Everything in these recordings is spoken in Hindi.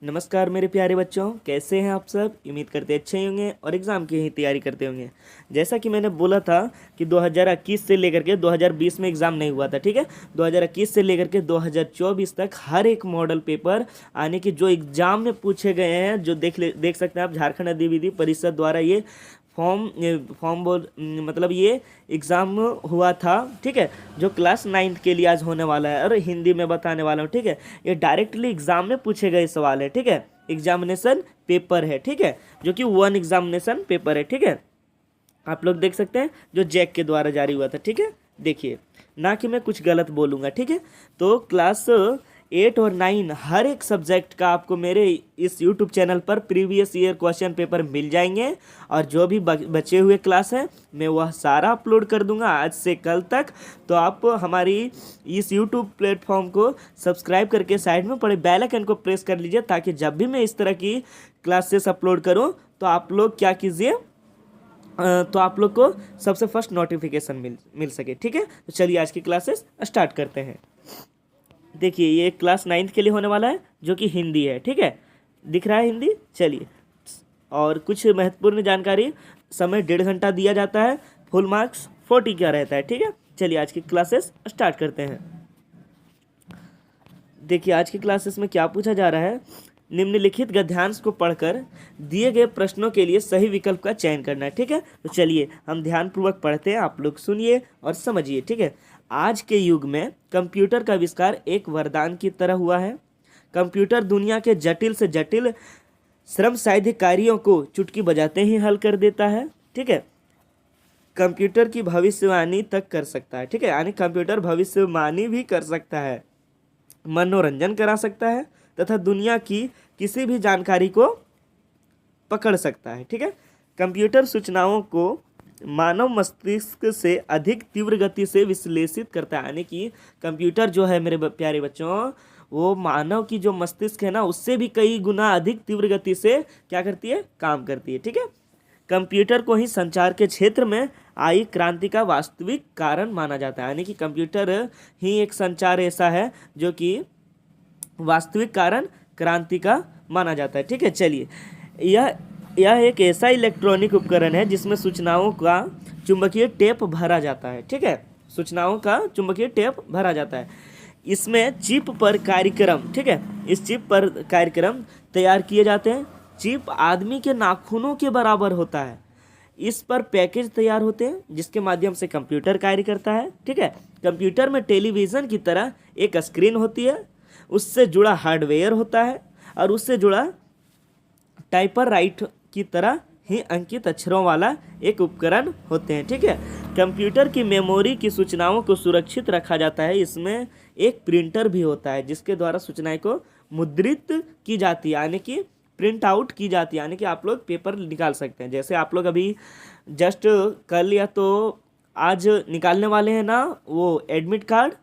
नमस्कार मेरे प्यारे बच्चों, कैसे हैं आप सब। उम्मीद करते अच्छे ही होंगे और एग्ज़ाम की ही तैयारी करते होंगे। जैसा कि मैंने बोला था कि 2021 से लेकर के 2020 में एग्ज़ाम नहीं हुआ था, ठीक है। 2021 से लेकर के 2024 तक हर एक मॉडल पेपर आने के जो एग्ज़ाम में पूछे गए हैं, जो देख सकते हैं आप, झारखंड अधिविधि परिषद द्वारा ये फॉर्म बोल मतलब ये एग्ज़ाम हुआ था, ठीक है। जो क्लास 9 के लिए आज होने वाला है और हिंदी में बताने वाला हूँ, ठीक है। ये डायरेक्टली एग्ज़ाम में पूछे गए सवाल है, ठीक है। एग्जामिनेशन पेपर है, ठीक है, जो कि 1 एग्जामिनेशन पेपर है, ठीक है। आप लोग देख सकते हैं जो जैक के द्वारा जारी हुआ था, ठीक है। देखिए, ना कि मैं कुछ गलत बोलूँगा, ठीक है। तो क्लास 8 और 9 हर एक सब्जेक्ट का आपको मेरे इस यूट्यूब चैनल पर प्रीवियस ईयर क्वेश्चन पेपर मिल जाएंगे, और जो भी बचे हुए क्लास हैं मैं वह सारा अपलोड कर दूंगा आज से कल तक। तो आप हमारी इस यूट्यूब प्लेटफॉर्म को सब्सक्राइब करके साइड में पड़े बेल आइकन को प्रेस कर लीजिए, ताकि जब भी मैं इस तरह की क्लासेस अपलोड करूँ तो आप लोग क्या कीजिए, तो आप लोग को सबसे फर्स्ट नोटिफिकेशन मिल सके, ठीक है। तो चलिए आज की क्लासेस स्टार्ट करते हैं। देखिए, ये क्लास 9 के लिए होने वाला है, जो कि हिंदी है, ठीक है। दिख रहा है हिंदी। चलिए, और कुछ महत्वपूर्ण जानकारी, समय 1.5 घंटा दिया जाता है, फुल मार्क्स 40 का रहता है, ठीक है। चलिए आज की क्लासेस स्टार्ट करते हैं। देखिए, आज की क्लासेस में क्या पूछा जा रहा है। निम्नलिखित गद्यांश को पढ़कर दिए गए प्रश्नों के लिए सही विकल्प का चयन करना है, ठीक है। तो चलिए हम ध्यानपूर्वक पढ़ते हैं, आप लोग सुनिए और समझिए, ठीक है। आज के युग में कंप्यूटर का आविष्कार एक वरदान की तरह हुआ है। कंप्यूटर दुनिया के जटिल से जटिल श्रम साध्य कार्यों को चुटकी बजाते ही हल कर देता है, ठीक है। कंप्यूटर की भविष्यवाणी तक कर सकता है, ठीक है, यानी कंप्यूटर भविष्यवाणी भी कर सकता है, मनोरंजन करा सकता है तथा दुनिया की किसी भी जानकारी को पकड़ सकता है, ठीक है। कंप्यूटर सूचनाओं को मानव मस्तिष्क से अधिक तीव्र गति से विश्लेषित करता है, यानी कि कंप्यूटर जो है मेरे प्यारे बच्चों, वो मानव की जो मस्तिष्क है ना, उससे भी कई गुना अधिक तीव्र गति से क्या करती है, काम करती है, ठीक है। कंप्यूटर को ही संचार के क्षेत्र में आई क्रांति का वास्तविक कारण माना जाता है, यानी कि कंप्यूटर ही एक संचार ऐसा है जो कि वास्तविक कारण क्रांति का माना जाता है, ठीक है। चलिए, यह एक ऐसा इलेक्ट्रॉनिक उपकरण है जिसमें सूचनाओं का चुंबकीय टेप भरा जाता है, ठीक है। सूचनाओं का चुंबकीय टेप भरा जाता है। इसमें चिप पर कार्यक्रम, ठीक है, इस चिप पर कार्यक्रम तैयार किए जाते हैं। चिप आदमी के नाखूनों के बराबर होता है। इस पर पैकेज तैयार होते हैं जिसके माध्यम से कंप्यूटर कार्य करता है, ठीक है। कंप्यूटर में टेलीविज़न की तरह एक स्क्रीन होती है, उससे जुड़ा हार्डवेयर होता है, और उससे जुड़ा टाइपर राइट की तरह ही अंकित अक्षरों वाला एक उपकरण होते हैं, ठीक है। कंप्यूटर की मेमोरी की सूचनाओं को सुरक्षित रखा जाता है। इसमें एक प्रिंटर भी होता है जिसके द्वारा सूचनाएं को मुद्रित की जाती है, यानी कि प्रिंट आउट की जाती है, यानी कि आप लोग पेपर निकाल सकते हैं। जैसे आप लोग अभी जस्ट कल या तो आज निकालने वाले हैं ना, वो एडमिट कार्ड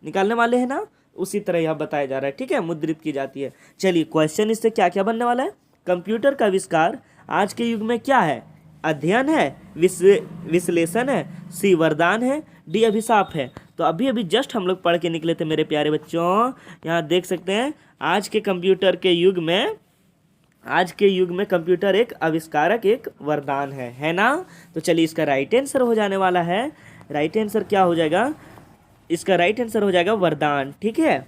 निकालने वाले हैं ना, उसी तरह यह बताया जा रहा है, ठीक है, मुद्रित की जाती है। चलिए, क्वेश्चन इससे क्या क्या बनने वाला है। कंप्यूटर का आविष्कार आज के युग में क्या है। अध्ययन है, विश्लेषण है, सी वरदान है, डी अभिशाप है। तो अभी अभी जस्ट हम लोग पढ़ के निकले थे मेरे प्यारे बच्चों। यहाँ देख सकते हैं आज के युग में कंप्यूटर एक आविष्कारक, एक वरदान है ना। तो चलिए, इसका राइट आंसर हो जाने वाला है। राइट आंसर क्या हो जाएगा, इसका राइट आंसर हो जाएगा वरदान, ठीक है।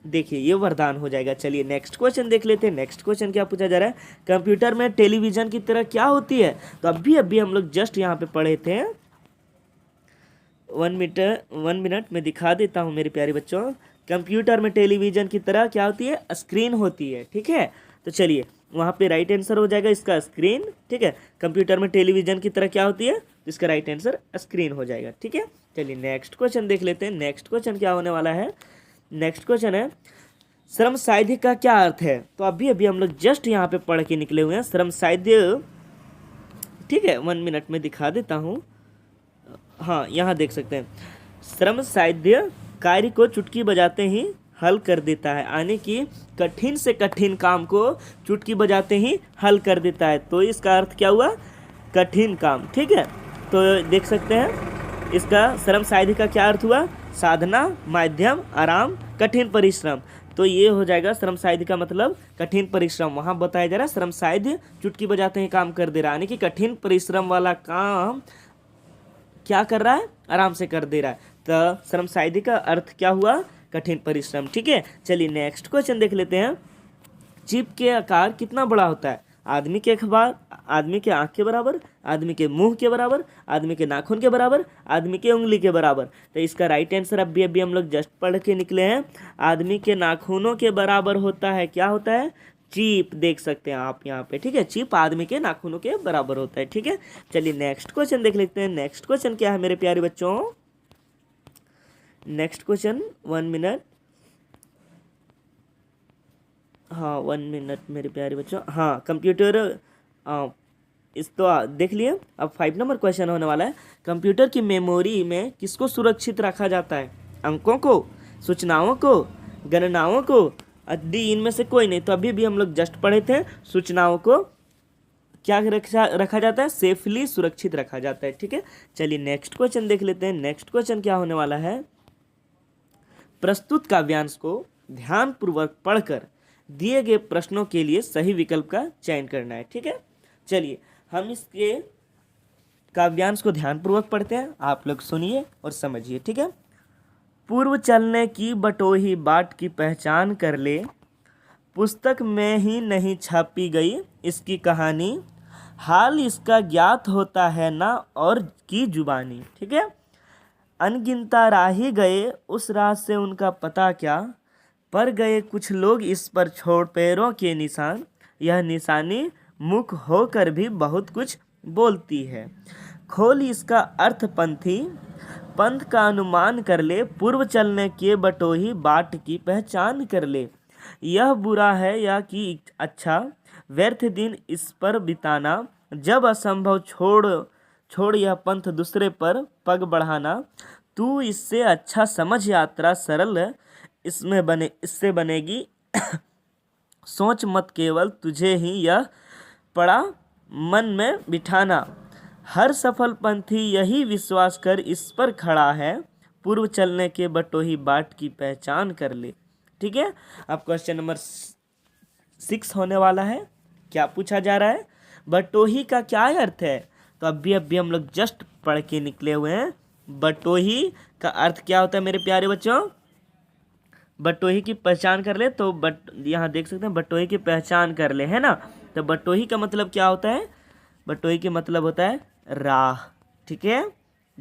देखिए, ये वरदान हो जाएगा। चलिए नेक्स्ट क्वेश्चन देख लेते हैं। नेक्स्ट क्वेश्चन क्या पूछा जा रहा है। कंप्यूटर में टेलीविजन की तरह क्या होती है। तो अभी हम लोग जस्ट यहाँ पे पढ़े थे। 1 मिनट में दिखा देता हूँ मेरे प्यारे बच्चों। कंप्यूटर में टेलीविजन की तरह क्या होती है, स्क्रीन होती है, ठीक है। तो चलिए, वहाँ पे राइट आंसर हो जाएगा इसका स्क्रीन, ठीक है। कंप्यूटर में टेलीविजन की तरह क्या होती है, तो इसका राइट आंसर स्क्रीन हो जाएगा, ठीक है। चलिए नेक्स्ट क्वेश्चन देख लेते हैं। नेक्स्ट क्वेश्चन क्या होने वाला है। नेक्स्ट क्वेश्चन है, श्रम साध्य का क्या अर्थ है। तो अभी हम लोग जस्ट यहाँ पे पढ़ के निकले हुए हैं श्रम साध्य, ठीक है। 1 मिनट में दिखा देता हूँ। हाँ, यहाँ देख सकते हैं, श्रम साध्य कार्य को चुटकी बजाते ही हल कर देता है, यानी कि कठिन से कठिन काम को चुटकी बजाते ही हल कर देता है। तो इसका अर्थ क्या हुआ, कठिन काम, ठीक है। तो देख सकते हैं इसका श्रम साध्य का क्या अर्थ हुआ, साधना, माध्यम, आराम, कठिन परिश्रम। तो ये हो जाएगा श्रमसाध्य का मतलब कठिन परिश्रम। वहाँ बताया जा रहा है श्रमसाध्य चुटकी बजाते ही काम कर दे रहा है, यानी कि कठिन परिश्रम वाला काम क्या कर रहा है, आराम से कर दे रहा है। तो श्रमसाध्य का अर्थ क्या हुआ, कठिन परिश्रम। ठीक है, चलिए नेक्स्ट क्वेश्चन देख लेते हैं। जीभ के आकार कितना बड़ा होता है, आदमी के अखबार, आदमी के आँख के बराबर, आदमी के मुंह के बराबर, आदमी के नाखून के बराबर, आदमी के उंगली के बराबर। तो इसका राइट आंसर अभी हम लोग जस्ट पढ़ के निकले हैं, आदमी के नाखूनों के बराबर होता है। क्या होता है, चीप, देख सकते हैं आप यहाँ पे। ठीक है, चीप आदमी के नाखूनों के बराबर होता है। ठीक है, चलिए नेक्स्ट क्वेश्चन देख लेते हैं। नेक्स्ट क्वेश्चन क्या है मेरे प्यारे बच्चों, नेक्स्ट क्वेश्चन 1 मिनट, हाँ 1 मिनट मेरे प्यारे बच्चों। हाँ कंप्यूटर, इस तो देख लिए। अब 5 नंबर क्वेश्चन होने वाला है। कंप्यूटर की मेमोरी में किसको सुरक्षित रखा जाता है, अंकों को, सूचनाओं को, गणनाओं को, डी इनमें से कोई नहीं। तो अभी भी हम लोग जस्ट पढ़े थे, सूचनाओं को क्या रखा जाता है, सेफली, सुरक्षित रखा जाता है। ठीक है, चलिए नेक्स्ट क्वेश्चन देख लेते हैं। नेक्स्ट क्वेश्चन क्या होने वाला है, प्रस्तुत काव्यांश को ध्यानपूर्वक पढ़कर दिए गए प्रश्नों के लिए सही विकल्प का चयन करना है। ठीक है, चलिए हम इसके काव्यांश को ध्यानपूर्वक पढ़ते हैं, आप लोग सुनिए और समझिए। ठीक है, पूर्व चलने की बटोही बाट की पहचान कर ले, पुस्तक में ही नहीं छापी गई इसकी कहानी, हाल इसका ज्ञात होता है ना और की जुबानी। ठीक है, अनगिनता राही गए उस रात से उनका पता क्या, पर गए कुछ लोग इस पर छोड़ पैरों के निशान, यह निशानी मुख होकर भी बहुत कुछ बोलती है, खोल इसका अर्थ पंथी, पंथ का अनुमान कर ले, पूर्व चलने के बटोही बाट की पहचान कर ले, यह बुरा है या कि अच्छा, व्यर्थ दिन इस पर बिताना, जब असंभव छोड़ यह पंथ दूसरे पर पग बढ़ाना, तू इससे अच्छा समझ यात्रा सरल, इससे बनेगी सोच मत केवल तुझे ही यह पड़ा मन में बिठाना, हर सफल पंथी यही विश्वास कर इस पर खड़ा है, पूर्व चलने के बटोही बाट की पहचान कर ले। ठीक है, अब क्वेश्चन नंबर 6 होने वाला है। क्या पूछा जा रहा है, बटोही का क्या अर्थ है। तो अभी हम लोग जस्ट पढ़ के निकले हुए हैं। बटोही का अर्थ क्या होता है मेरे प्यारे बच्चों, बटोही की पहचान कर ले। तो यहाँ देख सकते हैं बटोही की पहचान कर ले, है ना। तो बटोही का मतलब क्या होता है, बटोही के मतलब होता है राह। ठीक है,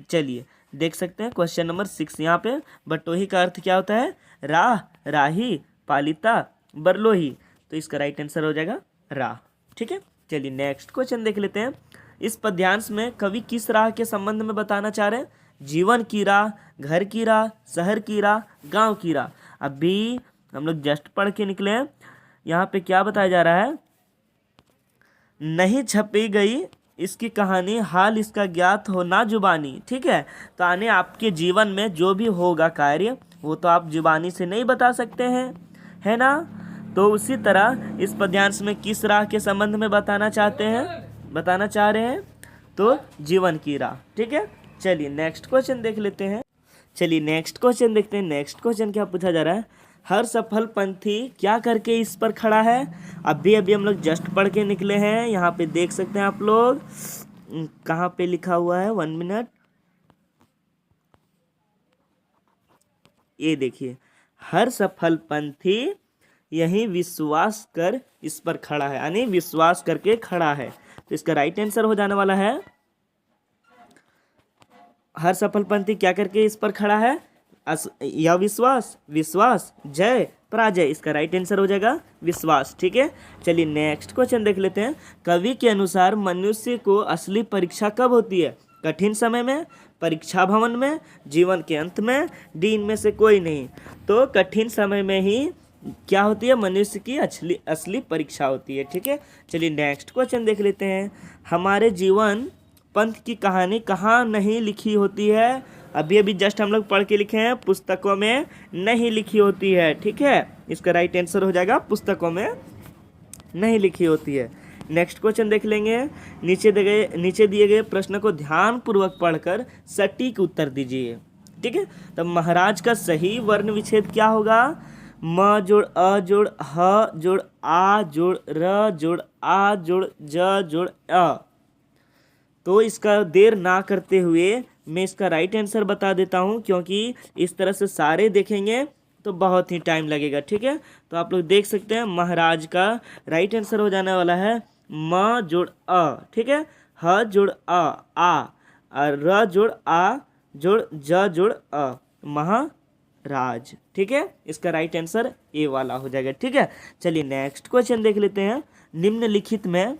चलिए देख सकते हैं क्वेश्चन नंबर 6 यहाँ पे, बटोही का अर्थ क्या होता है, राह, राही, पालिता, बरलोही। तो इसका राइट आंसर हो जाएगा राह। ठीक है, चलिए नेक्स्ट क्वेश्चन देख लेते हैं। इस पद्यांश में कवि किस राह के संबंध में बताना चाह रहे हैं, जीवन की राह, घर की राह, शहर की राह, गांव की राह। अभी हम लोग जस्ट पढ़ के निकले हैं। यहाँ पे क्या बताया जा रहा है, नहीं छपी गई इसकी कहानी, हाल इसका ज्ञात हो ना जुबानी। ठीक है, तो आने आपके जीवन में जो भी होगा कार्य वो तो आप जुबानी से नहीं बता सकते हैं, है ना। तो उसी तरह इस पद्यांश में किस राह के संबंध में बताना चाह रहे हैं, तो जीवन की राह। ठीक है, चलिए नेक्स्ट क्वेश्चन देख लेते हैं। चलिए नेक्स्ट क्वेश्चन देखते हैं। नेक्स्ट क्वेश्चन क्या पूछा जा रहा है, हर सफल पंथी क्या करके इस पर खड़ा है। अभी हम लोग जस्ट पढ़ के निकले हैं। यहाँ पे देख सकते हैं आप लोग, कहाँ पे लिखा हुआ है, 1 मिनट, ये देखिए, हर सफल पंथी यही विश्वास कर इस पर खड़ा है, यानी विश्वास करके खड़ा है। तो इसका राइट आंसर हो जाने वाला है, हर सफल पंथी क्या करके इस पर खड़ा है, यह विश्वास, जय, पराजय। इसका राइट आंसर हो जाएगा विश्वास। ठीक है, चलिए नेक्स्ट क्वेश्चन देख लेते हैं। कवि के अनुसार मनुष्य को असली परीक्षा कब होती है, कठिन समय में, परीक्षा भवन में, जीवन के अंत में, डी इनमें से कोई नहीं। तो कठिन समय में ही क्या होती है, मनुष्य की असली परीक्षा होती है। ठीक है, चलिए नेक्स्ट क्वेश्चन देख लेते हैं। हमारे जीवन पंथ की कहानी कहाँ नहीं लिखी होती है। अभी जस्ट हम लोग पढ़ के लिखे हैं, पुस्तकों में नहीं लिखी होती है। ठीक है, इसका राइट आंसर हो जाएगा पुस्तकों में नहीं लिखी होती है। नेक्स्ट क्वेश्चन देख लेंगे। नीचे दिए गए प्रश्न को ध्यानपूर्वक पढ़कर सटीक उत्तर दीजिए। ठीक है, तो महाराज का सही वर्ण विच्छेद क्या होगा, म जोड़ अ जोड़ ह जोड़ आ जोड़ र जोड़ आ जोड़ ज जोड़ अ। तो इसका देर ना करते हुए मैं इसका राइट आंसर बता देता हूँ, क्योंकि इस तरह से सारे देखेंगे तो बहुत ही टाइम लगेगा। ठीक है, तो आप लोग देख सकते हैं महाराज का राइट आंसर हो जाने वाला है म जोड़ अ। ठीक है, ह जोड़ आ और र जोड़ आ जोड़ ज जोड़ अ, महाराज। ठीक है, इसका राइट आंसर ए वाला हो जाएगा। ठीक है, चलिए नेक्स्ट क्वेश्चन देख लेते हैं। निम्नलिखित में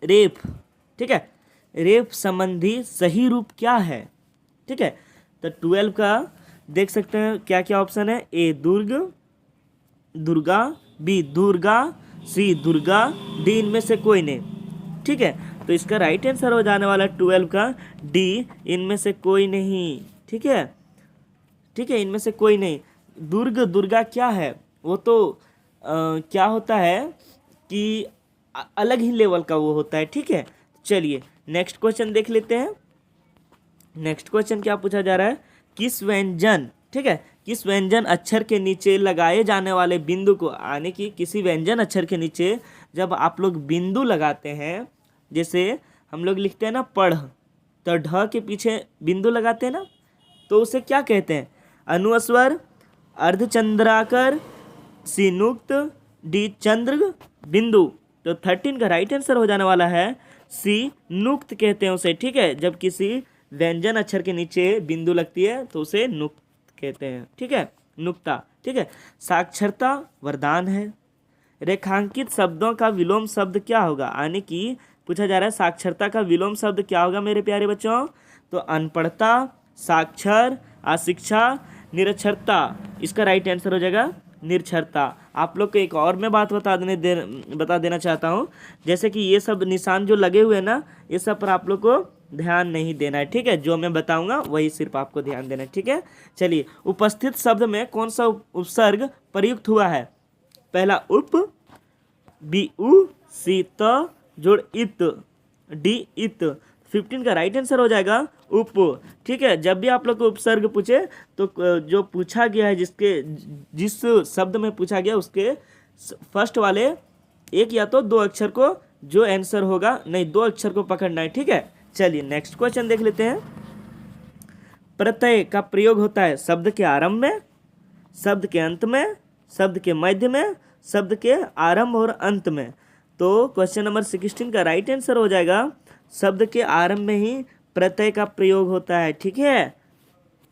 रेप, ठीक है, रेप संबंधी सही रूप क्या है? ठीक है, तो 12 का देख सकते हैं क्या क्या ऑप्शन है। ए दुर्ग दुर्गा, बी दुर्गा, सी दुर्गा, डी इनमें से कोई नहीं। ठीक है, तो इसका राइट आंसर हो जाने वाला 12 का डी, इनमें से कोई नहीं। ठीक है, ठीक है, इनमें से कोई नहीं। दुर्ग दुर्गा क्या है, वो तो क्या होता है कि अलग ही लेवल का वो होता है। ठीक है, चलिए नेक्स्ट क्वेश्चन देख लेते हैं। नेक्स्ट क्वेश्चन क्या पूछा जा रहा है, किस व्यंजन, ठीक है, किस व्यंजन अक्षर के नीचे लगाए जाने वाले बिंदु को, यानी कि किसी व्यंजन अक्षर के नीचे जब आप लोग बिंदु लगाते हैं, जैसे हम लोग लिखते हैं ना पढ़, तो ढ के पीछे बिंदु लगाते हैं ना, तो उसे क्या कहते हैं? अनुस्वर, अर्धचंद्राकर, सी नुक्त, डी चंद्र बिंदु। तो 13 का राइट आंसर हो जाने वाला है सी नुक्त कहते हैं उसे। ठीक है, जब किसी व्यंजन अक्षर के नीचे बिंदु लगती है तो उसे नुक्त कहते हैं। ठीक है, नुक्ता। ठीक है, साक्षरता वरदान है। रेखांकित शब्दों का विलोम शब्द क्या होगा, यानी कि पूछा जा रहा है साक्षरता का विलोम शब्द क्या होगा मेरे प्यारे बच्चों? तो अनपढ़ता, साक्षर, अशिक्षा, निरक्षरता। इसका राइट आंसर हो जाएगा निरक्षरता। आप लोग को एक और मैं बात बता देना चाहता हूँ, जैसे कि ये सब निशान जो लगे हुए हैं ना, ये सब पर आप लोग को ध्यान नहीं देना है। ठीक है, जो मैं बताऊंगा वही सिर्फ आपको ध्यान देना है। ठीक है, चलिए उपस्थित शब्द में कौन सा उपसर्ग प्रयुक्त हुआ है? पहला उप, बी उ, सी त जोड़ इत, डी इत। 15 का राइट आंसर हो जाएगा उप। ठीक है, जब भी आप लोग को उपसर्ग पूछे तो जो पूछा गया है, जिस शब्द में पूछा गया उसके फर्स्ट वाले एक या तो दो अक्षर को जो आंसर होगा, नहीं दो अक्षर को पकड़ना है। ठीक है, चलिए नेक्स्ट क्वेश्चन देख लेते हैं। प्रत्यय का प्रयोग होता है शब्द के आरंभ में, शब्द के अंत में, शब्द के मध्य में, शब्द के आरंभ और अंत में। तो क्वेश्चन नंबर 16 का राइट आंसर हो जाएगा शब्द के आरंभ में ही प्रत्यय का प्रयोग होता है। ठीक है,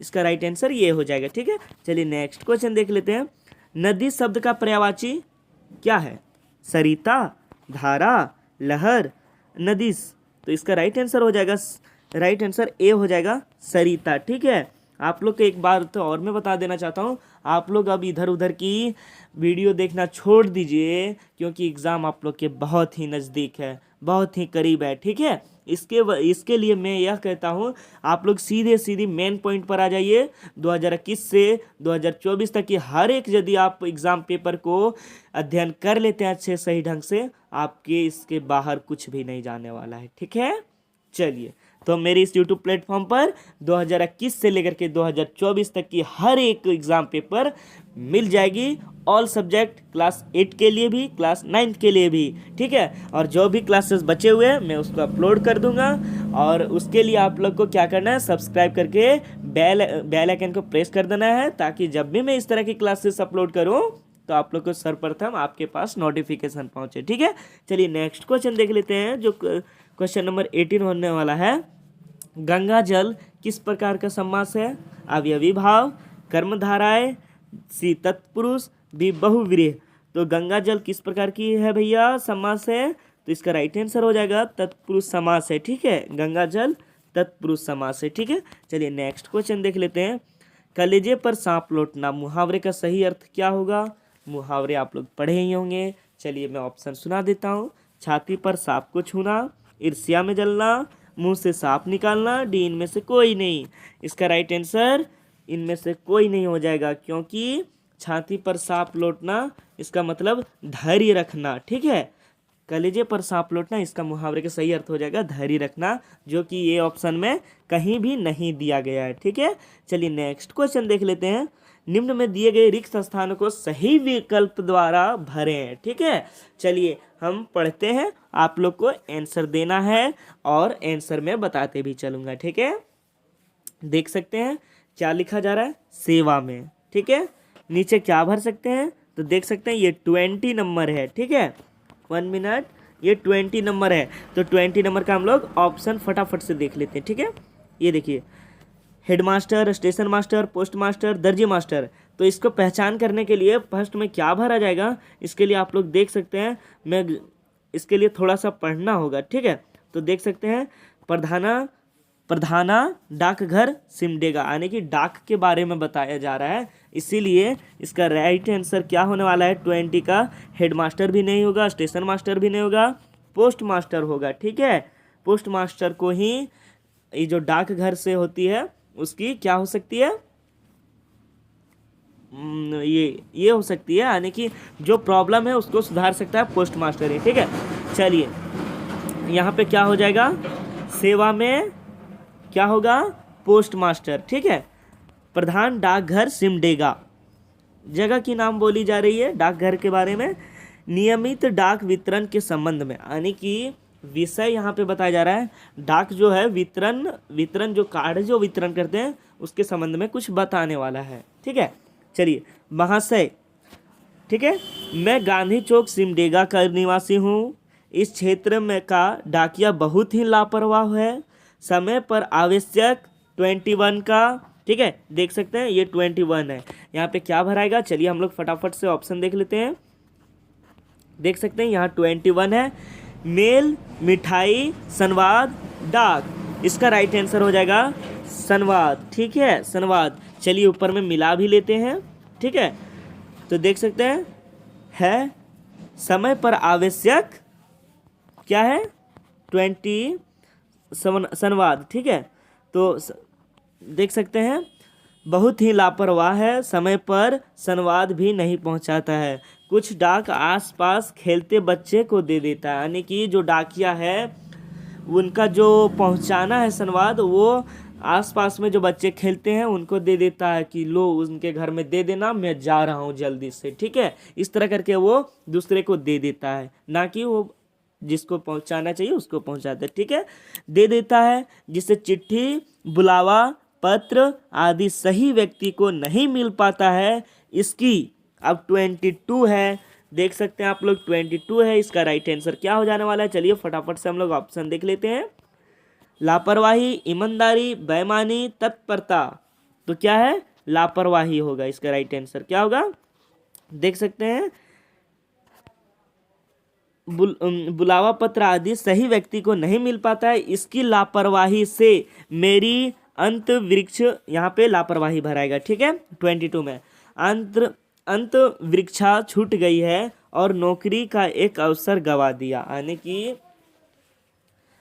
इसका राइट आंसर ये हो जाएगा। ठीक है, चलिए नेक्स्ट क्वेश्चन देख लेते हैं। नदी शब्द का पर्यायवाची क्या है? सरिता, धारा, लहर, नदीस। तो इसका राइट आंसर हो जाएगा, राइट आंसर ए हो जाएगा सरिता। ठीक है, आप लोग को एक बार तो और मैं बता देना चाहता हूँ, आप लोग अब इधर उधर की वीडियो देखना छोड़ दीजिए, क्योंकि एग्ज़ाम आप लोग के बहुत ही नज़दीक है, बहुत ही करीब है। ठीक है, इसके लिए मैं यह कहता हूँ, आप लोग सीधी मेन पॉइंट पर आ जाइए। 2021 से 2024 तक की हर एक यदि आप एग्ज़ाम पेपर को अध्ययन कर लेते हैं अच्छे सही ढंग से, आपके इसके बाहर कुछ भी नहीं जाने वाला है। ठीक है, चलिए तो मेरे इस YouTube प्लेटफॉर्म पर 2021 से लेकर के 2024 तक की हर एक एग्ज़ाम पेपर मिल जाएगी, ऑल सब्जेक्ट, क्लास 8 के लिए भी, क्लास 9 के लिए भी। ठीक है, और जो भी क्लासेस बचे हुए हैं मैं उसको अपलोड कर दूंगा, और उसके लिए आप लोग को क्या करना है, सब्सक्राइब करके बेल आइकन को प्रेस कर देना है, ताकि जब भी मैं इस तरह की क्लासेस अपलोड करूँ तो आप लोग को सर्वप्रथम आपके पास नोटिफिकेशन पहुँचे। ठीक है, चलिए नेक्स्ट क्वेश्चन देख लेते हैं, जो क्वेश्चन नंबर 18 होने वाला है। गंगा जल किस प्रकार का समास है? अवयवी भाव, कर्मधाराएं, सी तत्पुरुष, बी बहुव्रीहि। तो गंगा जल किस प्रकार की है भैया, समास है? तो इसका राइट आंसर हो जाएगा तत्पुरुष समास है। ठीक है, गंगा जल तत्पुरुष समास है। ठीक है, चलिए नेक्स्ट क्वेश्चन देख लेते हैं। कलेजे पर सांप लौटना मुहावरे का सही अर्थ क्या होगा? मुहावरे आप लोग पढ़े ही होंगे, चलिए मैं ऑप्शन सुना देता हूँ। छाती पर सांप को छूना, ईर्ष्या में जलना, मुंह से सांप निकालना, डी इनमें से कोई नहीं। इसका राइट आंसर इनमें से कोई नहीं हो जाएगा, क्योंकि छाती पर सांप लौटना इसका मतलब धैर्य रखना। ठीक है, कलेजे पर सांप लौटना इसका मुहावरे का सही अर्थ हो जाएगा धैर्य रखना, जो कि ये ऑप्शन में कहीं भी नहीं दिया गया है। ठीक है, चलिए नेक्स्ट क्वेश्चन देख लेते हैं। निम्न में दिए गए रिक्त स्थानों को सही विकल्प द्वारा भरें। ठीक है, चलिए हम पढ़ते हैं, आप लोग को आंसर देना है और आंसर मैं बताते भी चलूँगा। ठीक है, देख सकते हैं क्या लिखा जा रहा है, सेवा में। ठीक है, नीचे क्या भर सकते हैं, तो देख सकते हैं ये 20 नंबर है। ठीक है, 1 मिनट, ये 20 नंबर है, तो 20 नंबर का हम लोग ऑप्शन फटाफट से देख लेते हैं। ठीक है, ये देखिए, headmaster, station master, post master, दर्जी मास्टर। तो इसको पहचान करने के लिए फर्स्ट में क्या भरा जाएगा, इसके लिए आप लोग देख सकते हैं, मैं इसके लिए थोड़ा सा पढ़ना होगा। ठीक है, तो देख सकते हैं प्रधाना डाकघर सिमडेगा, यानी कि डाक के बारे में बताया जा रहा है, इसीलिए इसका राइट आंसर क्या होने वाला है, 20 का हेडमास्टर भी नहीं होगा, स्टेशन मास्टर भी नहीं होगा, पोस्ट मास्टर होगा। ठीक है, पोस्ट मास्टर को ही ये जो डाकघर से होती है उसकी क्या हो सकती है, ये हो सकती है, यानी कि जो प्रॉब्लम है उसको सुधार सकता है पोस्ट मास्टर ही। ठीक है, चलिए यहाँ पे क्या हो जाएगा, सेवा में क्या होगा, पोस्ट मास्टर। ठीक है, प्रधान डाकघर सिमडेगा, जगह की नाम बोली जा रही है डाकघर के बारे में, नियमित डाक वितरण के संबंध में, यानी कि विषय यहाँ पे बताया जा रहा है, डाक जो है वितरण जो कार्ड जो वितरण करते हैं उसके संबंध में कुछ बताने वाला है। ठीक है, चलिए महाशय, ठीक है, मैं गांधी चौक सिमडेगा का निवासी हूँ। इस क्षेत्र में का डाकिया बहुत ही लापरवाह है, समय पर आवश्यक 21 का। ठीक है, देख सकते हैं ये 21 है, यहाँ पे क्या भराएगा, चलिए हम लोग फटाफट से ऑप्शन देख लेते हैं। देख सकते हैं यहाँ 21 है, मेल, मिठाई, संवाद, डाक, इसका राइट आंसर हो जाएगा संवाद। ठीक है, संवाद। चलिए ऊपर में मिला भी लेते हैं। ठीक है, तो देख सकते हैं समय पर आवश्यक क्या है, 20 संवाद। ठीक है, तो देख सकते हैं बहुत ही लापरवाह है, समय पर संवाद भी नहीं पहुंचाता है, कुछ डाक आसपास खेलते बच्चे को दे देता है, यानी कि जो डाकिया है उनका जो पहुंचाना है संवाद वो आसपास में जो बच्चे खेलते हैं उनको दे देता है कि लो उनके घर में दे देना, मैं जा रहा हूं जल्दी से। ठीक है, इस तरह करके वो दूसरे को दे देता है, ना कि वो जिसको पहुंचाना चाहिए उसको पहुंचाता है। ठीक है, दे देता है, जिससे चिट्ठी, बुलावा पत्र आदि सही व्यक्ति को नहीं मिल पाता है। इसकी अब 22 है, देख सकते हैं आप लोग 22 है, इसका राइट आंसर क्या हो जाने वाला है, चलिए फटाफट से हम लोग ऑप्शन देख लेते हैं। लापरवाही, ईमानदारी, बेईमानी, तत्परता, तो क्या है, लापरवाही होगा, इसका राइट आंसर क्या होगा, देख सकते हैं बुलावा पत्र आदि सही व्यक्ति को नहीं मिल पाता है, इसकी लापरवाही से मेरी अंत वृक्ष, यहाँ पे लापरवाही भराएगा। ठीक है, 22 में अंत वृक्षा छूट गई है और नौकरी का एक अवसर गवा दिया, यानी कि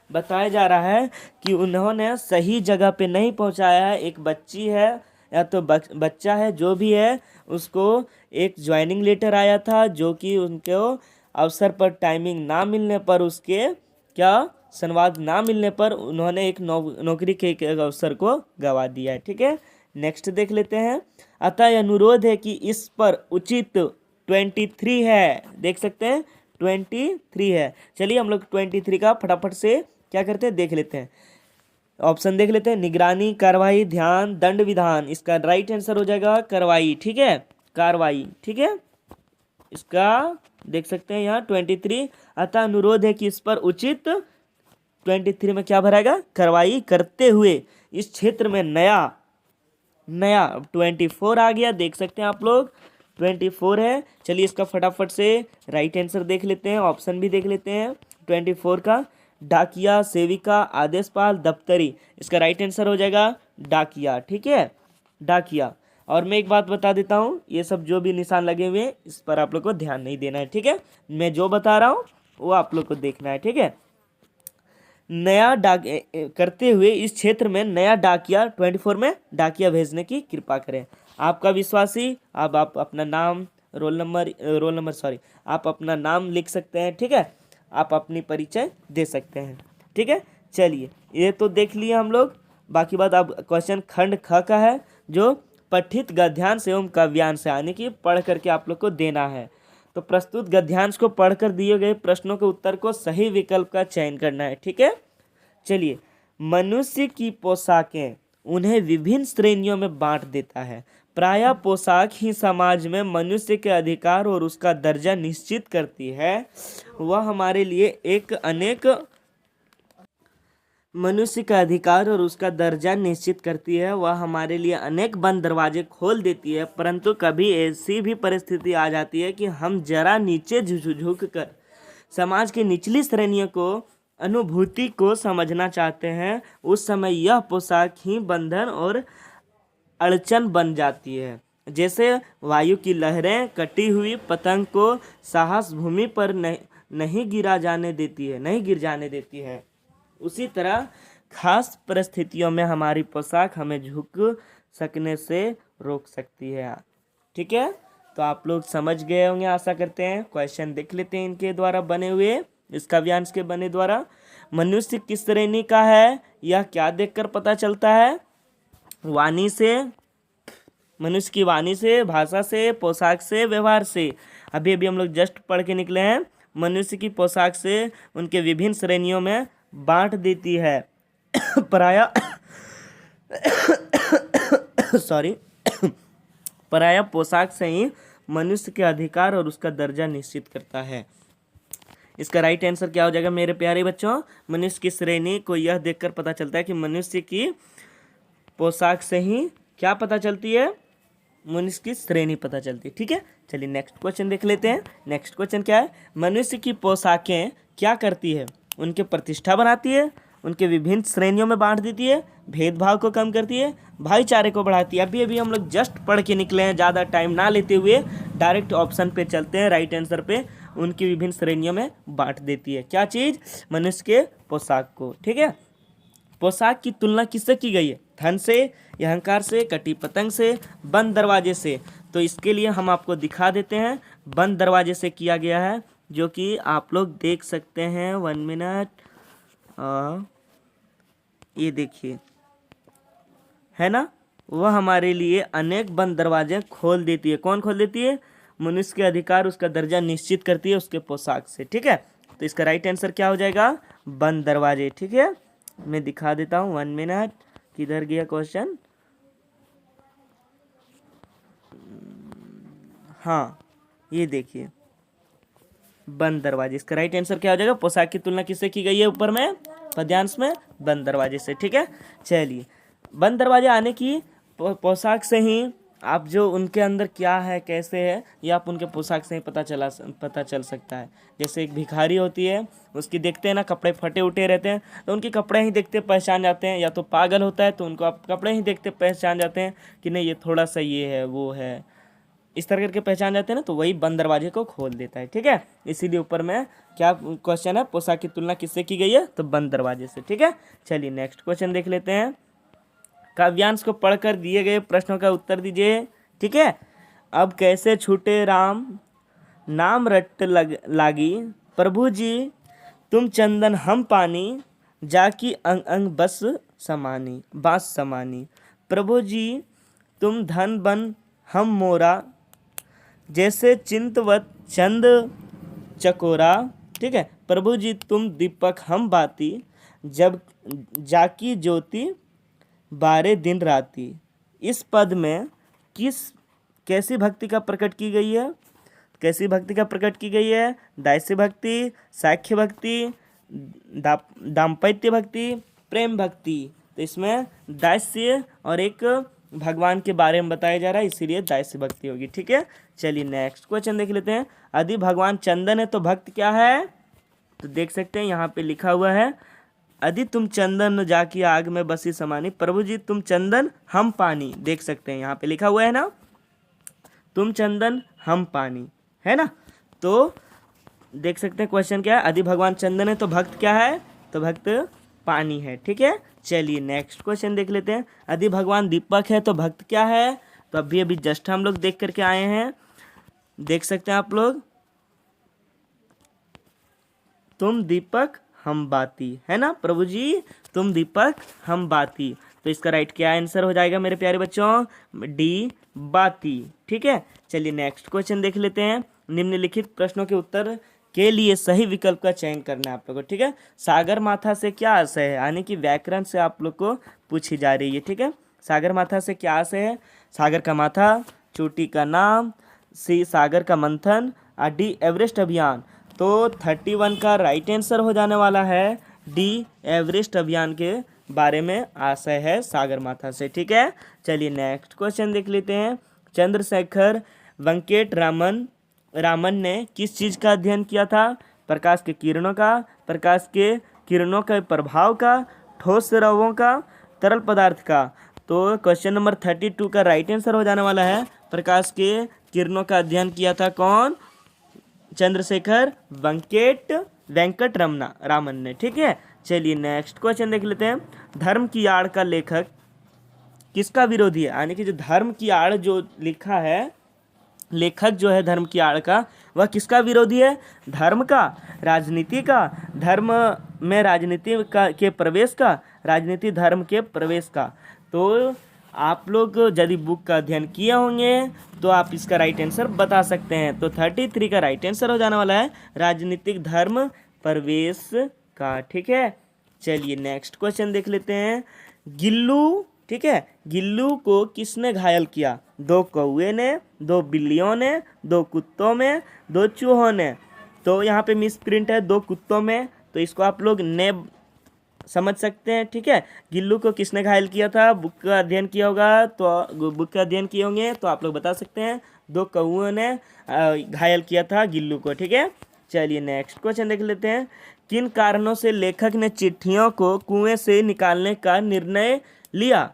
बताया जा रहा है कि उन्होंने सही जगह पे नहीं पहुंचाया है। एक बच्ची है या तो बच्चा है, जो भी है, उसको एक ज्वाइनिंग लेटर आया था जो कि उनको अवसर पर टाइमिंग ना मिलने पर, उसके क्या संवाद ना मिलने पर उन्होंने एक नौकरी के एक अवसर को गवा दिया है। ठीक है, नेक्स्ट देख लेते हैं। अतः यह अनुरोध है कि इस पर उचित 23 है, देख सकते हैं 23 है। चलिए हम लोग 23 का फटाफट से क्या करते हैं देख लेते हैं, ऑप्शन देख लेते हैं। निगरानी, कार्रवाई, ध्यान, दंड, विधान, इसका राइट आंसर हो जाएगा कार्रवाई। ठीक है, कार्रवाई। ठीक है, इसका देख सकते हैं यहाँ 23। अतः अनुरोध है कि इस पर उचित 23 में क्या भराएगा, कार्रवाई करते हुए इस क्षेत्र में नया 24 आ गया, देख सकते हैं आप लोग 24 है। चलिए इसका फटाफट से राइट आंसर देख लेते हैं, ऑप्शन भी देख लेते हैं 24 का। डाकिया, सेविका, आदेशपाल, दफ्तरी, इसका राइट आंसर हो जाएगा डाकिया। ठीक है, डाकिया। और मैं एक बात बता देता हूँ, ये सब जो भी निशान लगे हुए हैं इस पर आप लोग को ध्यान नहीं देना है। ठीक है, मैं जो बता रहा हूँ वो आप लोग को देखना है। ठीक है, नया डाक करते हुए इस क्षेत्र में नया डाकिया 24 में डाकिया भेजने की कृपा करें। आपका विश्वासी, अब आप अपना नाम, रोल नंबर सॉरी, आप अपना नाम लिख सकते हैं। ठीक है, आप अपनी परिचय दे सकते हैं। ठीक है, चलिए ये तो देख लिए हम लोग। बाकी बात अब क्वेश्चन खंड ख का है, जो पठित गद्यांश एवं काव्यांश, यानी कि पढ़ करके आप लोग को देना है। तो प्रस्तुत गद्यांश को पढ़कर दिए गए प्रश्नों के उत्तर को सही विकल्प का चयन करना है, ठीक है। चलिए, मनुष्य की पोशाकें उन्हें विभिन्न श्रेणियों में बांट देता है। प्रायः पोशाक ही समाज में मनुष्य के अधिकार और उसका दर्जा निश्चित करती है। वह हमारे लिए एक अनेक मनुष्य का अधिकार और उसका दर्जा निश्चित करती है। वह हमारे लिए अनेक बंद दरवाजे खोल देती है, परंतु कभी ऐसी भी परिस्थिति आ जाती है कि हम जरा नीचे झुक कर समाज की निचली श्रेणियों को अनुभूति को समझना चाहते हैं। उस समय यह पोशाक ही बंधन और अड़चन बन जाती है। जैसे वायु की लहरें कटी हुई पतंग को साहस भूमि पर नहीं गिर जाने देती है, उसी तरह खास परिस्थितियों में हमारी पोशाक हमें झुक सकने से रोक सकती है, ठीक है। तो आप लोग समझ गए होंगे, आशा करते हैं। क्वेश्चन देख लेते हैं इनके द्वारा बने हुए, इस काव्यांश के बने द्वारा। मनुष्य किस श्रेणी का है, यह क्या देखकर पता चलता है? वाणी से, मनुष्य की वाणी से, भाषा से, पोशाक से, व्यवहार से। अभी अभी हम लोग जस्ट पढ़ के निकले हैं। मनुष्य की पोशाक से उनके विभिन्न श्रेणियों में बांट देती है। प्रायः प्रायः पोशाक से ही मनुष्य के अधिकार और उसका दर्जा निश्चित करता है। इसका राइट आंसर क्या हो जाएगा मेरे प्यारे बच्चों? मनुष्य की श्रेणी को यह देखकर पता चलता है कि मनुष्य की पोशाक से ही क्या पता चलती है? मनुष्य की श्रेणी पता चलती है, ठीक है। चलिए नेक्स्ट क्वेश्चन देख लेते हैं। नेक्स्ट क्वेश्चन क्या है? मनुष्य की पोशाकें क्या करती है? उनके प्रतिष्ठा बनाती है, उनके विभिन्न श्रेणियों में बांट देती है, भेदभाव को कम करती है, भाईचारे को बढ़ाती है। अभी अभी हम लोग जस्ट पढ़ के निकले हैं, ज़्यादा टाइम ना लेते हुए डायरेक्ट ऑप्शन पे चलते हैं, राइट आंसर पे। उनकी विभिन्न श्रेणियों में बांट देती है। क्या चीज़? मनुष्य के पोशाक को, ठीक है। पोशाक की तुलना किससे की गई है? धन से, अहंकार से, कटी पतंग से, बंद दरवाजे से। तो इसके लिए हम आपको दिखा देते हैं, बंद दरवाजे से किया गया है, जो कि आप लोग देख सकते हैं। 1 मिनट, ये देखिए, है ना। वह हमारे लिए अनेक बंद दरवाजे खोल देती है। कौन खोल देती है? मनुष्य के अधिकार, उसका दर्जा निश्चित करती है उसके पोशाक से, ठीक है। तो इसका राइट आंसर क्या हो जाएगा? बंद दरवाजे, ठीक है। मैं दिखा देता हूँ, 1 मिनट। किधर गया क्वेश्चन? हाँ, ये देखिए, बंद दरवाजे। इसका राइट आंसर क्या हो जाएगा? पोशाक की तुलना किससे की गई है? ऊपर में पद्यांश में बंद दरवाजे से, ठीक है। चलिए, बंद दरवाजे आने की पोशाक से ही आप जो उनके अंदर क्या है, कैसे है, ये आप उनके पोशाक से ही पता चल सकता है। जैसे एक भिखारी होती है, उसकी देखते हैं ना, कपड़े फटे उठे रहते हैं, तो उनके कपड़े ही देखते पहचान जाते हैं। या तो पागल होता है तो उनको आप कपड़े ही देखते पहचान जाते हैं कि नहीं, ये थोड़ा सा ये है, वो है, इस तरह करके पहचान जाते हैं ना। तो वही बंद दरवाजे को खोल देता है, ठीक है। इसीलिए ऊपर में क्या क्वेश्चन है? पोशाक की तुलना किससे की गई है? तो बंद दरवाजे से, ठीक है। चलिए नेक्स्ट क्वेश्चन देख लेते हैं। काव्यांश को पढ़कर दिए गए प्रश्नों का उत्तर दीजिए, ठीक है। अब कैसे छूटे राम, नाम रट लागी, प्रभु जी तुम चंदन हम पानी, जाकी अंग अंग बस समानी, प्रभु जी तुम धन बन हम मोरा, जैसे चिंतवत चंद चकोरा, ठीक है। प्रभु जी तुम दीपक हम बाती, जब जाकी ज्योति बारे दिन राती। इस पद में कैसी भक्ति का प्रकट की गई है? कैसी भक्ति का प्रकट की गई है? दास्य भक्ति, साख्य भक्ति, दाम्पत्य भक्ति, प्रेम भक्ति। तो इसमें दास्य और एक भगवान के बारे में बताया जा रहा है, इसीलिए दास्य भक्ति होगी, ठीक है। चलिए नेक्स्ट क्वेश्चन देख लेते हैं। यदि भगवान चंदन है तो भक्त क्या है? तो देख सकते हैं यहाँ पे लिखा हुआ है, यदि तुम चंदन जाकी आग में बसी समानी, प्रभु जी तुम चंदन हम पानी। देख सकते हैं यहाँ पे लिखा हुआ है ना, तुम चंदन हम पानी, है ना। तो देख सकते हैं क्वेश्चन क्या है? यदि भगवान चंदन है तो भक्त क्या है? तो भक्त पानी है, ठीक है। चलिए नेक्स्ट क्वेश्चन देख लेते हैं। यदि भगवान दीपक है तो भक्त क्या है? तो अभी अभी जस्ट हम लोग देख करके आए हैं, देख सकते हैं आप लोग, तुम दीपक हम बाती, है ना। प्रभु जी तुम दीपक हम बाती। तो इसका राइट क्या आंसर हो जाएगा मेरे प्यारे बच्चों? डी, बाती। ठीक है, चलिए नेक्स्ट क्वेश्चन देख लेते हैं। निम्नलिखित प्रश्नों के उत्तर के लिए सही विकल्प का चयन करना है आप लोगों को। ठीक है, सागर माथा से क्या आशय है, यानी कि व्याकरण से आप लोग को पूछी जा रही है। ठीक है, सागर माथा से क्या आशय है? सागर का माथा, चोटी का नाम, सी सागर का मंथन, और डी एवरेस्ट अभियान। तो 31 का राइट आंसर हो जाने वाला है डी, एवरेस्ट अभियान के बारे में आशय है सागर माथा से। ठीक है, चलिए नेक्स्ट क्वेश्चन देख लेते हैं। चंद्रशेखर वेंकट रामन ने किस चीज़ का अध्ययन किया था? प्रकाश के किरणों का, प्रकाश के किरणों के प्रभाव का, ठोस द्रव्यों का, तरल पदार्थ का। तो क्वेश्चन नंबर 32 का राइट आंसर हो जाने वाला है प्रकाश के किरणों का अध्ययन किया था कौन? चंद्रशेखर वेंकट रामन ने। ठीक है, चलिए नेक्स्ट क्वेश्चन देख लेते हैं। धर्म की आड़ का लेखक किसका विरोधी है? यानी कि जो धर्म की आड़ जो लिखा है, लेखक जो है धर्म की आड़ का, वह किसका विरोधी है? धर्म का, राजनीति का, धर्म में राजनीति का के प्रवेश का, राजनीति धर्म के प्रवेश का। तो आप लोग यदि बुक का अध्ययन किए होंगे तो आप इसका राइट आंसर बता सकते हैं। तो 33 का राइट आंसर हो जाने वाला है राजनीतिक धर्म प्रवेश का। ठीक है, चलिए नेक्स्ट क्वेश्चन देख लेते हैं। गिल्लू, ठीक है, गिल्लू को किसने घायल किया? 2 कौवे ने, 2 बिल्लियों ने, 2 कुत्तों में, 2 चूहों ने। तो यहाँ पे मिस प्रिंट है 2 कुत्तों में, तो इसको आप लोग ने समझ सकते हैं। ठीक है, गिल्लू को किसने घायल किया था? बुक का अध्ययन किया होगा तो बुक का अध्ययन किए होंगे तो आप लोग बता सकते हैं 2 कौओं ने घायल किया था गिल्लू को। ठीक है, चलिए नेक्स्ट क्वेश्चन देख लेते हैं। किन कारणों से लेखक ने चिट्ठियों को कुएं से निकालने का निर्णय लिया?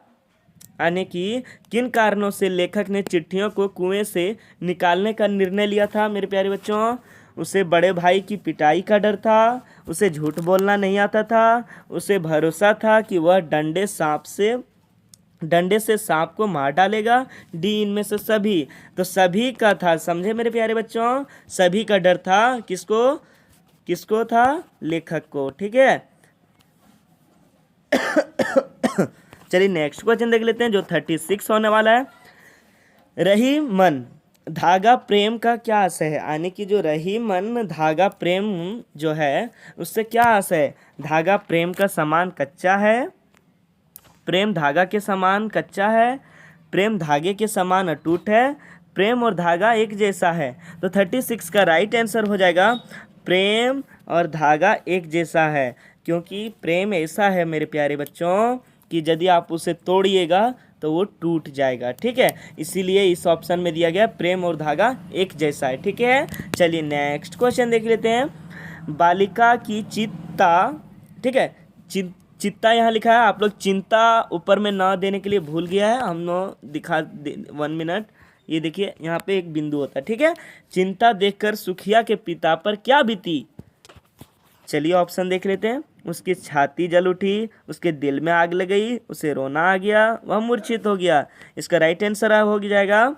यानी कि किन कारणों से लेखक ने चिट्ठियों को कुएं से निकालने का निर्णय लिया था मेरे प्यारे बच्चों? उसे बड़े भाई की पिटाई का डर था, उसे झूठ बोलना नहीं आता था, उसे भरोसा था कि वह डंडे से सांप को मार डालेगा, डी इनमें से सभी। तो सभी का था, समझे मेरे प्यारे बच्चों? सभी का डर था, किसको था? लेखक को। ठीक है, चलिए नेक्स्ट क्वेश्चन देख लेते हैं जो 36 होने वाला है। रही मन धागा प्रेम का क्या आशय है? यानी कि जो रही मन धागा प्रेम जो है उससे क्या आशय है? धागा प्रेम का समान कच्चा है, प्रेम धागा के समान कच्चा है, प्रेम धागे के समान अटूट है, प्रेम और धागा एक जैसा है। तो 36 का राइट आंसर हो जाएगा प्रेम और धागा एक जैसा है, क्योंकि प्रेम ऐसा है मेरे प्यारे बच्चों कि यदि आप उसे तोड़िएगा तो वो टूट जाएगा। ठीक है, इसीलिए इस ऑप्शन में दिया गया प्रेम और धागा एक जैसा है। ठीक है, चलिए नेक्स्ट क्वेश्चन देख लेते हैं। बालिका की चित्ता, ठीक है, चित्ता यहाँ लिखा है, आप लोग चिंता ऊपर में ना देने के लिए भूल गया है, हम दिखा 1 मिनट। ये देखिए यहाँ पे एक बिंदु होता है। ठीक है, चिंता देखकर सुखिया के पिता पर क्या बीती? चलिए ऑप्शन देख लेते हैं। उसकी छाती जल उठी, उसके दिल में आग लग गई, उसे रोना आ गया, वह मूर्छित हो गया। इसका राइट आंसर हो जाएगा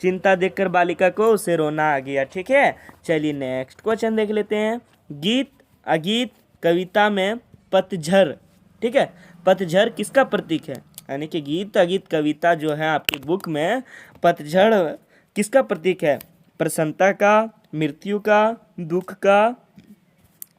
चिंता देखकर बालिका को उसे रोना आ गया। ठीक है, चलिए नेक्स्ट क्वेश्चन देख लेते हैं। गीत अगीत कविता में पतझर, ठीक है, पतझर किसका प्रतीक है? यानी कि गीत अगीत कविता जो है आपकी बुक में पतझड़ किसका प्रतीक है? प्रसन्नता का, मृत्यु का, दुख का,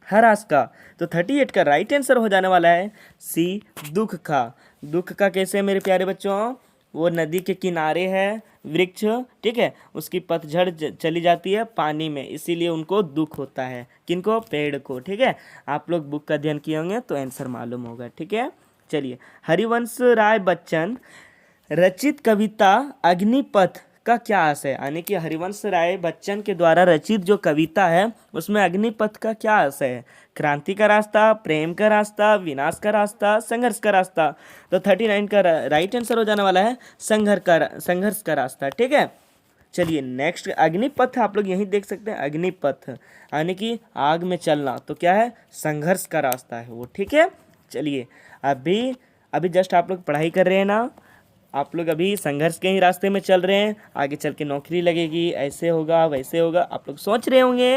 हरास का। तो 38 का राइट आंसर हो जाने वाला है सी, दुख का। दुख का कैसे मेरे प्यारे बच्चों? वो नदी के किनारे है वृक्ष, ठीक है, उसकी पतझड़ चली जाती है पानी में, इसीलिए उनको दुख होता है। किनको? पेड़ को। ठीक है, आप लोग बुक का अध्ययन किए होंगे तो आंसर मालूम होगा। ठीक है, चलिए हरिवंश राय बच्चन रचित कविता अग्निपथ का क्या आशय है? यानी कि हरिवंश राय बच्चन के द्वारा रचित जो कविता है उसमें अग्निपथ का क्या आशय है? क्रांति का रास्ता, प्रेम का रास्ता, विनाश का रास्ता, संघर्ष का रास्ता। तो 39 का राइट आंसर हो जाने वाला है संघर्ष का रास्ता। ठीक है, चलिए नेक्स्ट अग्निपथ आप लोग यहीं देख सकते हैं। अग्निपथ यानी कि आग में चलना, तो क्या है? संघर्ष का रास्ता है वो। ठीक है, चलिए अभी जस्ट आप लोग पढ़ाई कर रहे हैं ना, आप लोग अभी संघर्ष के ही रास्ते में चल रहे हैं, आगे चल के नौकरी लगेगी, ऐसे होगा वैसे होगा, आप लोग सोच रहे होंगे,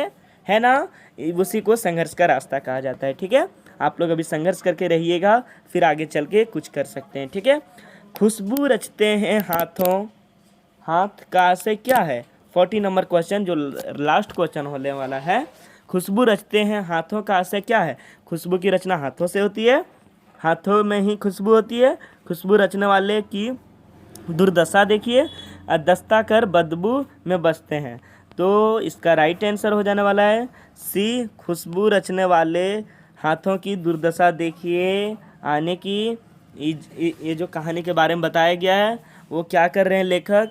है ना? उसी को संघर्ष का रास्ता कहा जाता है। ठीक है, आप लोग अभी संघर्ष करके रहिएगा, फिर आगे चल के कुछ कर सकते हैं, ठीक है। खुशबू रचते हैं हाथों, हाथ का से क्या है? 40 नंबर क्वेश्चन जो लास्ट क्वेश्चन होने वाला है। खुशबू रचते हैं हाथों का से क्या है? खुशबू की रचना हाथों से होती है, हाथों में ही खुशबू होती है। खुशबू रचने वाले की दुर्दशा देखिए, दस्ता कर बदबू में बसते हैं। तो इसका राइट आंसर हो जाने वाला है सी, खुशबू रचने वाले हाथों की दुर्दशा देखिए आने की। ये जो कहानी के बारे में बताया गया है, वो क्या कर रहे हैं लेखक,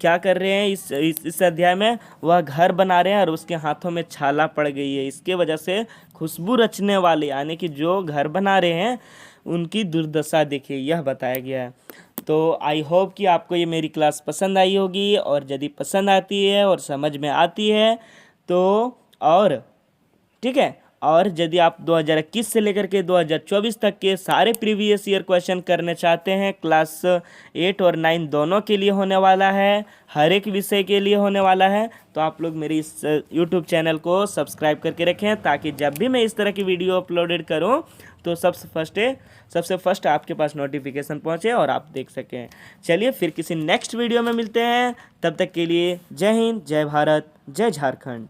क्या कर रहे हैं इस अध्याय में? वह घर बना रहे हैं और उसके हाथों में छाला पड़ गई है। इसके वजह से खुशबू रचने वाले यानी कि जो घर बना रहे हैं उनकी दुर्दशा देखिए, यह बताया गया है। तो आई होप कि आपको ये मेरी क्लास पसंद आई होगी, और यदि पसंद आती है और समझ में आती है तो और ठीक है, और यदि आप 2021 से लेकर के 2024 तक के सारे प्रीवियस ईयर क्वेश्चन करने चाहते हैं, क्लास 8 और 9 दोनों के लिए होने वाला है, हर एक विषय के लिए होने वाला है, तो आप लोग मेरी इस यूट्यूब चैनल को सब्सक्राइब करके रखें, ताकि जब भी मैं इस तरह की वीडियो अपलोडेड करूं तो सबसे फर्स्ट आपके पास नोटिफिकेशन पहुंचे और आप देख सकें। चलिए फिर किसी नेक्स्ट वीडियो में मिलते हैं, तब तक के लिए जय हिंद, जय भारत, जय झारखंड।